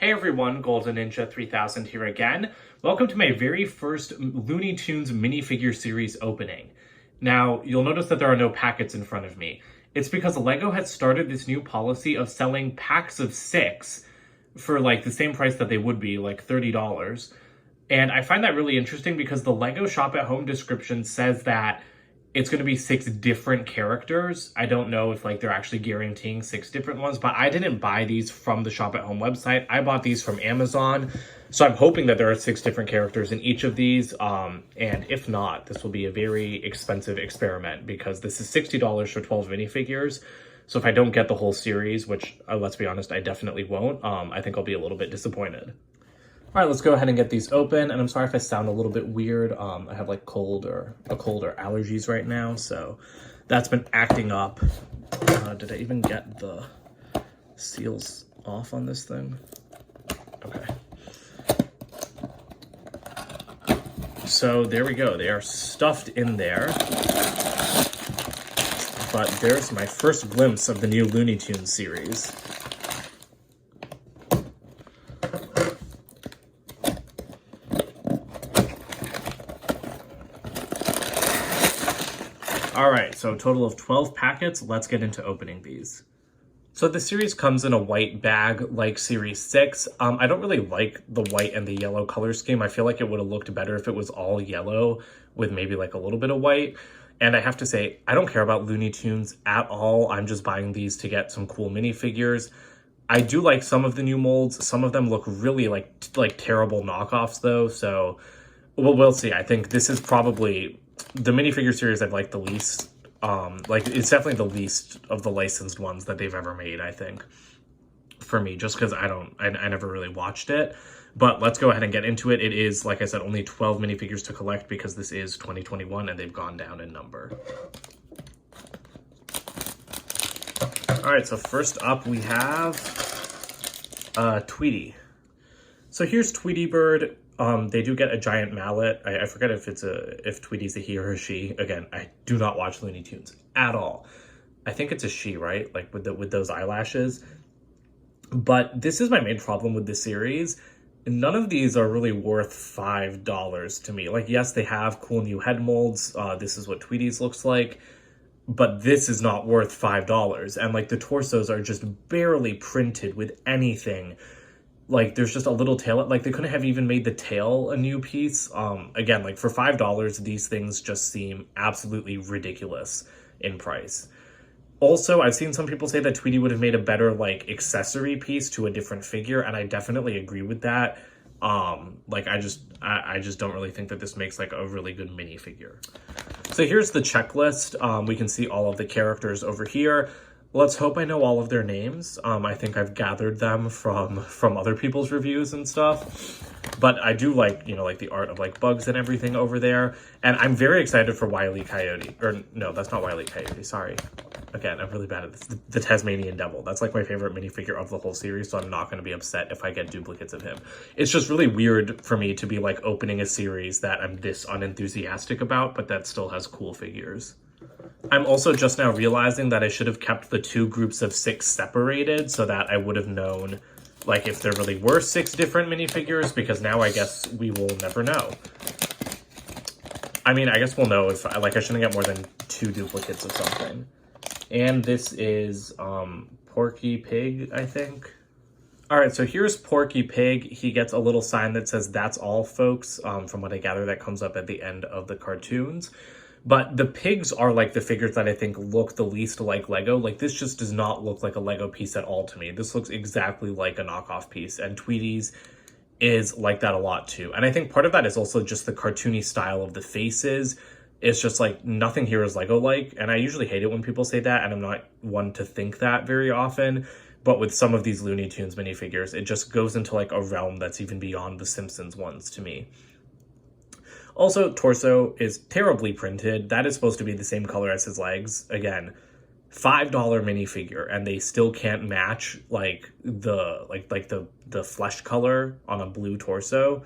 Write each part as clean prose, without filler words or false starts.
Hey everyone, Golden Ninja 3000 here again. Welcome to my very first Looney Tunes minifigure series opening. Now, you'll notice that there are no packets in front of me. It's because LEGO has started this new policy of selling packs of 6 for like the same price that they would be, like $30. And I find that really interesting because the LEGO Shop at Home description says that it's going to be 6 different characters. I don't know if like they're actually guaranteeing 6 different ones, but I didn't buy these from the Shop at Home website. I bought these from Amazon. So I'm hoping that there are 6 different characters in each of these. And if not, this will be a very expensive experiment because this is $60 for 12 minifigures. So if I don't get the whole series, which let's be honest, I definitely won't, I think I'll be a little bit disappointed. All right, let's go ahead and get these open. And I'm sorry if I sound a little bit weird. I have like a cold or allergies right now, so that's been acting up. Did I even get the seals off on this thing? Okay. So there we go. They are stuffed in there. But there's my first glimpse of the new Looney Tunes series. All right, so a total of 12 packets. Let's get into opening these. So the series comes in a white bag like Series 6. I don't really like the white and the yellow color scheme. I feel like it would have looked better if it was all yellow with maybe like a little bit of white. And I have to say, I don't care about Looney Tunes at all. I'm just buying these to get some cool minifigures. I do like some of the new molds. Some of them look really like terrible knockoffs though. So we'll see. I think this is probably the minifigure series I've liked the least. Like it's definitely the least of the licensed ones that they've ever made, I think, for me, just because I never really watched it. But let's go ahead and get into it. It is, like I said, only 12 minifigures to collect because this is 2021 and they've gone down in number. All right, so first up we have Tweety. So here's Tweety Bird. They do get a giant mallet. I forget if Tweety's a he or a she. Again, I do not watch Looney Tunes at all. I think it's a she, right? Like with those eyelashes. But this is my main problem with the series. None of these are really worth $5 to me. Like, yes, they have cool new head molds. This is what Tweety's looks like. But this is not worth $5. And like the torsos are just barely printed with anything. Like there's just a little tail, like they couldn't have even made the tail a new piece. Again, like for $5, these things just seem absolutely ridiculous in price. Also, I've seen some people say that Tweety would have made a better like accessory piece to a different figure, and I definitely agree with that. Like I just don't really think that this makes like a really good minifigure. So here's the checklist. We can see all of the characters over here. Let's hope I know all of their names. I think I've gathered them from other people's reviews and stuff. But I do like, you know, like the art of like bugs and everything over there. And I'm very excited for Wile E. Coyote. Or no, that's not Wile E. Coyote, sorry. Again, I'm really bad at this. The Tasmanian Devil. That's like my favorite minifigure of the whole series, so I'm not going to be upset if I get duplicates of him. It's just really weird for me to be like opening a series that I'm this unenthusiastic about, but that still has cool figures. I'm also just now realizing that I should have kept the 2 groups of 6 separated so that I would have known like if there really were 6 different minifigures, because now I guess we will never know. I mean, I guess we'll know if like I shouldn't get more than 2 duplicates of something. And this is Porky Pig, I think. All right, so here's Porky Pig. He gets a little sign that says, "That's all, folks." From what I gather, that comes up at the end of the cartoons. But the pigs are like the figures that I think look the least like Lego. Like this just does not look like a Lego piece at all to me. This looks exactly like a knockoff piece, and Tweety's is like that a lot too. And I think part of that is also just the cartoony style of the faces. It's just like nothing here is Lego-like, and I usually hate it when people say that, and I'm not one to think that very often. But with some of these Looney Tunes minifigures, it just goes into like a realm that's even beyond the Simpsons ones to me. Also, torso is terribly printed. That is supposed to be the same color as his legs. Again, $5 minifigure, and they still can't match like the flesh color on a blue torso.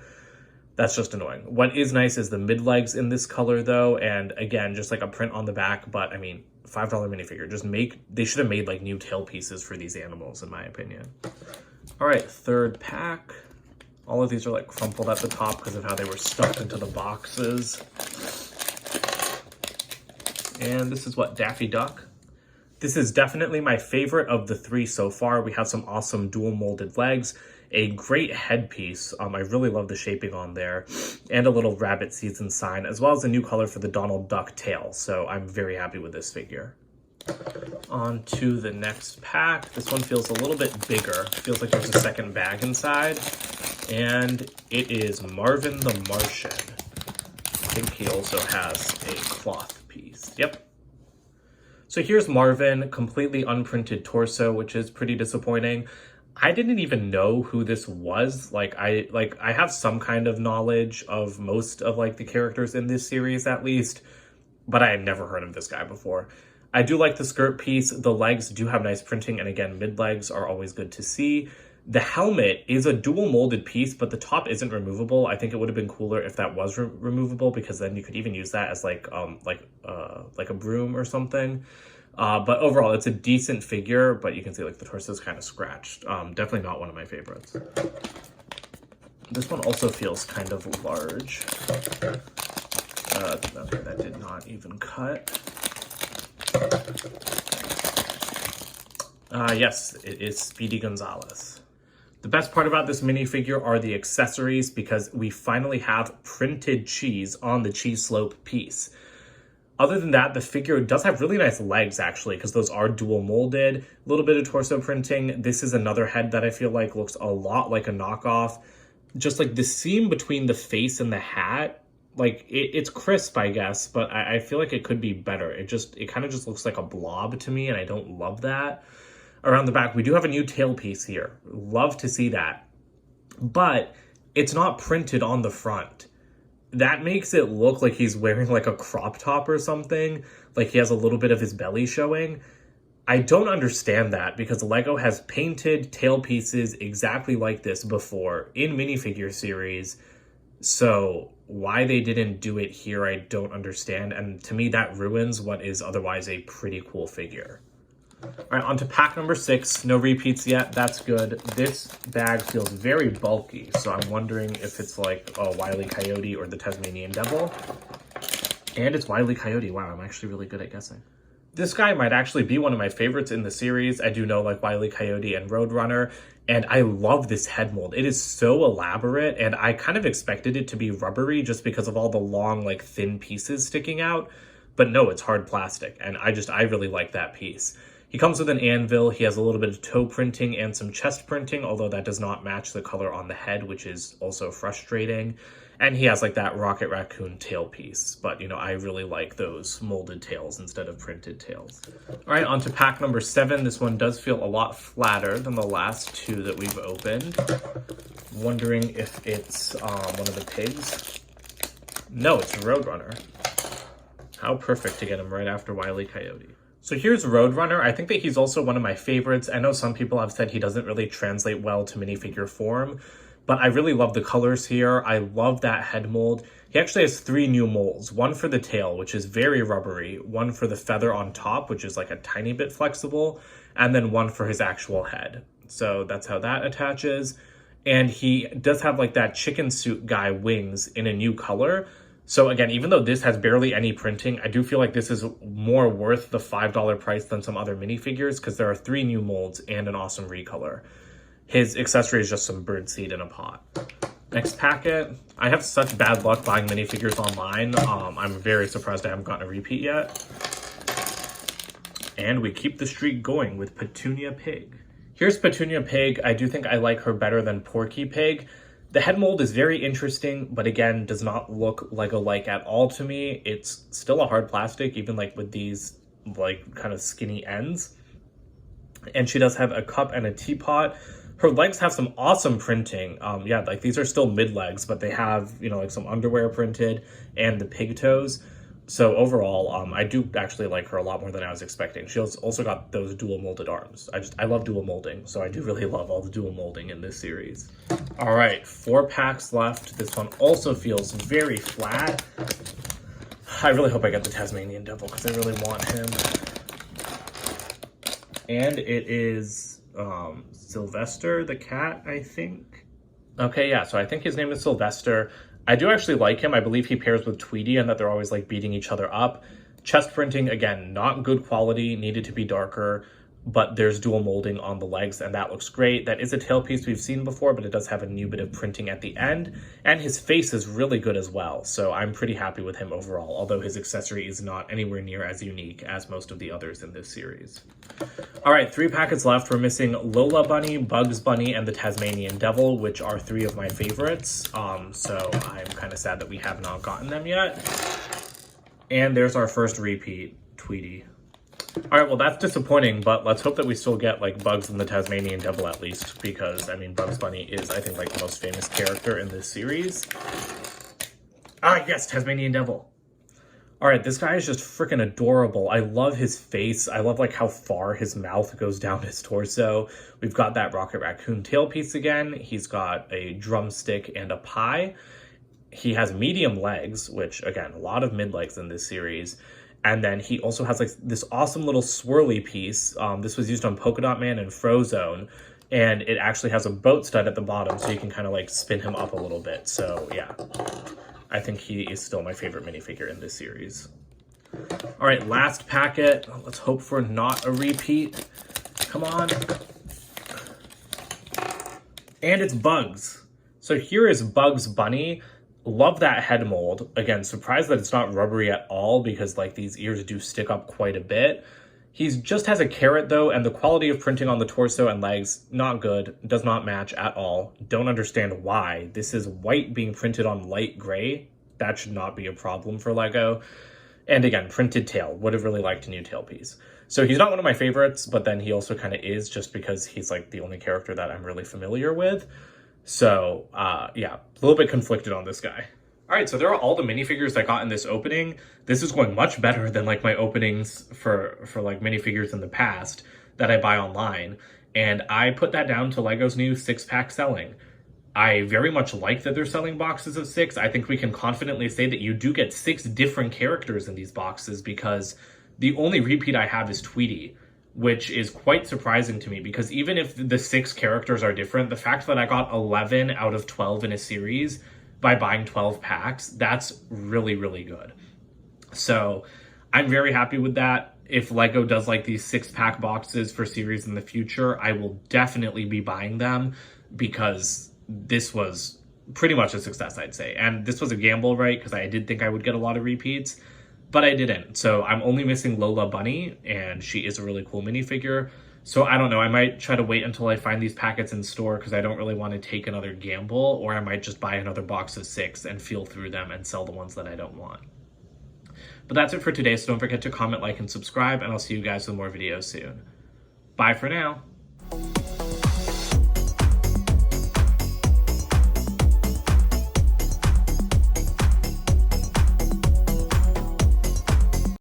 That's just annoying. What is nice is the mid legs in this color though, and again, just like a print on the back. But I mean, $5 minifigure. They should have made like new tail pieces for these animals, in my opinion. All right, third pack. All of these are like crumpled at the top because of how they were stuffed into the boxes. And this is what, Daffy Duck? This is definitely my favorite of the three so far. We have some awesome dual molded legs, a great headpiece. I really love the shaping on there, and a little rabbit season sign, as well as a new color for the Donald Duck tail. So I'm very happy with this figure. On to the next pack. This one feels a little bit bigger. Feels like there's a second bag inside. And it is Marvin the Martian. I think he also has a cloth piece. Yep. So here's Marvin, completely unprinted torso, which is pretty disappointing. I didn't even know who this was. I have some kind of knowledge of most of like the characters in this series at least, but I had never heard of this guy before. I do like the skirt piece. The legs do have nice printing, and again, mid legs are always good to see. The helmet is a dual molded piece, but the top isn't removable. I think it would have been cooler if that was removable, because then you could even use that as like a broom or something. But overall, it's a decent figure, but you can see like the torso is kind of scratched. Definitely not one of my favorites. This one also feels kind of large. Okay, that did not even cut. Yes, it is Speedy Gonzales. The best part about this minifigure are the accessories, because we finally have printed cheese on the cheese slope piece. Other than that, the figure does have really nice legs, actually, because those are dual molded. A little bit of torso printing. This is another head that I feel like looks a lot like a knockoff. Just like the seam between the face and the hat, like it's crisp, I guess, but I feel like it could be better. It kind of just looks like a blob to me, and I don't love that. Around the back, we do have a new tail piece here. Love to see that. But it's not printed on the front. That makes it look like he's wearing like a crop top or something. Like he has a little bit of his belly showing. I don't understand that, because Lego has painted tail pieces exactly like this before in minifigure series. So why they didn't do it here, I don't understand. And to me, that ruins what is otherwise a pretty cool figure. All right, on to pack number 6. No repeats yet. That's good. This bag feels very bulky, so I'm wondering if it's like a Wile E. Coyote or the Tasmanian Devil. And it's Wile E. Coyote. Wow, I'm actually really good at guessing. This guy might actually be one of my favorites in the series. I do know like Wile E. Coyote and Roadrunner, and I love this head mold. It is so elaborate, and I kind of expected it to be rubbery just because of all the long, like thin pieces sticking out. But no, it's hard plastic, and I really like that piece. He comes with an anvil. He has a little bit of toe printing and some chest printing, although that does not match the color on the head, which is also frustrating. And he has like that Rocket Raccoon tail piece. But, you know, I really like those molded tails instead of printed tails. All right, on to pack number 7. This one does feel a lot flatter than the last 2 that we've opened. Wondering if it's one of the pigs. No, it's Roadrunner. How perfect to get him right after Wile E. Coyote. So here's Roadrunner. I think that he's also one of my favorites. I know some people have said he doesn't really translate well to minifigure form, but I really love the colors here. I love that head mold. He actually has 3 new molds. One for the tail, which is very rubbery. One for the feather on top, which is like a tiny bit flexible. And then one for his actual head. So that's how that attaches. And he does have like that chicken suit guy wings in a new color. So again, even though this has barely any printing, I do feel like this is more worth the $5 price than some other minifigures, because there are 3 new molds and an awesome recolor. His accessory is just some birdseed in a pot. Next packet. I have such bad luck buying minifigures online. I'm very surprised I haven't gotten a repeat yet. And we keep the streak going with Petunia Pig. Here's Petunia Pig. I do think I like her better than Porky Pig. The head mold is very interesting, but again, does not look Lego-like at all to me. It's still a hard plastic, even like with these like kind of skinny ends. And she does have a cup and a teapot. Her legs have some awesome printing. Yeah, like these are still mid legs, but they have, you know, like some underwear printed and the pig toes. So overall, I do actually like her a lot more than I was expecting. She also got those dual molded arms. I love dual molding, so I do really love all the dual molding in this series. All right, 4 packs left. This one also feels very flat. I really hope I get the Tasmanian Devil, because I really want him. And it is Sylvester the Cat, I think. Okay, yeah, so I think his name is Sylvester. I do actually like him. I believe he pairs with Tweety and that they're always like beating each other up. Chest printing, again, not good quality, needed to be darker, but there's dual molding on the legs and that looks great. That is a tail piece we've seen before, but it does have a new bit of printing at the end. And his face is really good as well, so I'm pretty happy with him overall, although his accessory is not anywhere near as unique as most of the others in this series. All right, 3 packets left. We're missing Lola Bunny, Bugs Bunny, and the Tasmanian Devil, which are 3 of my favorites. So I'm kind of sad that we have not gotten them yet. And there's our first repeat, Tweety. All right, well, that's disappointing, but let's hope that we still get, like, Bugs and the Tasmanian Devil at least, because, I mean, Bugs Bunny is, I think, like, the most famous character in this series. Ah, yes, Tasmanian Devil. All right, this guy is just freaking adorable. I love his face. I love, like, how far his mouth goes down his torso. We've got that Rocket Raccoon tailpiece again. He's got a drumstick and a pie. He has medium legs, which, again, a lot of mid-legs in this series. And then he also has like this awesome little swirly piece. This was used on Polka Dot Man and Frozone. And it actually has a boat stud at the bottom, so you can kind of like spin him up a little bit. So yeah, I think he is still my favorite minifigure in this series. All right, last packet. Let's hope for not a repeat. Come on. And it's Bugs. So here is Bugs Bunny. Love that head mold. Again, surprised that it's not rubbery at all because like these ears do stick up quite a bit. He just has a carrot though, and the quality of printing on the torso and legs, not good. Does not match at all. Don't understand why. This is white being printed on light gray. That should not be a problem for Lego. And again, printed tail. Would have really liked a new tail piece. So he's not one of my favorites, but then he also kind of is just because he's like the only character that I'm really familiar with. So, yeah, a little bit conflicted on this guy. All right, so there are all the minifigures I got in this opening. This is going much better than like my openings for like minifigures in the past that I buy online. And I put that down to Lego's new 6-pack selling. I very much like that they're selling boxes of 6. I think we can confidently say that you do get 6 different characters in these boxes because the only repeat I have is Tweety, which is quite surprising to me because even if the 6 characters are different, the fact that I got 11 out of 12 in a series by buying 12 packs, that's really, really good. So I'm very happy with that. If Lego does like these 6-pack boxes for series in the future, I will definitely be buying them because this was pretty much a success, I'd say. And this was a gamble, right? Because I did think I would get a lot of repeats, but I didn't. So I'm only missing Lola Bunny, and she is a really cool minifigure. So I don't know, I might try to wait until I find these packets in store because I don't really want to take another gamble, or I might just buy another box of 6 and feel through them and sell the ones that I don't want. But that's it for today, so don't forget to comment, like, and subscribe, and I'll see you guys with more videos soon. Bye for now.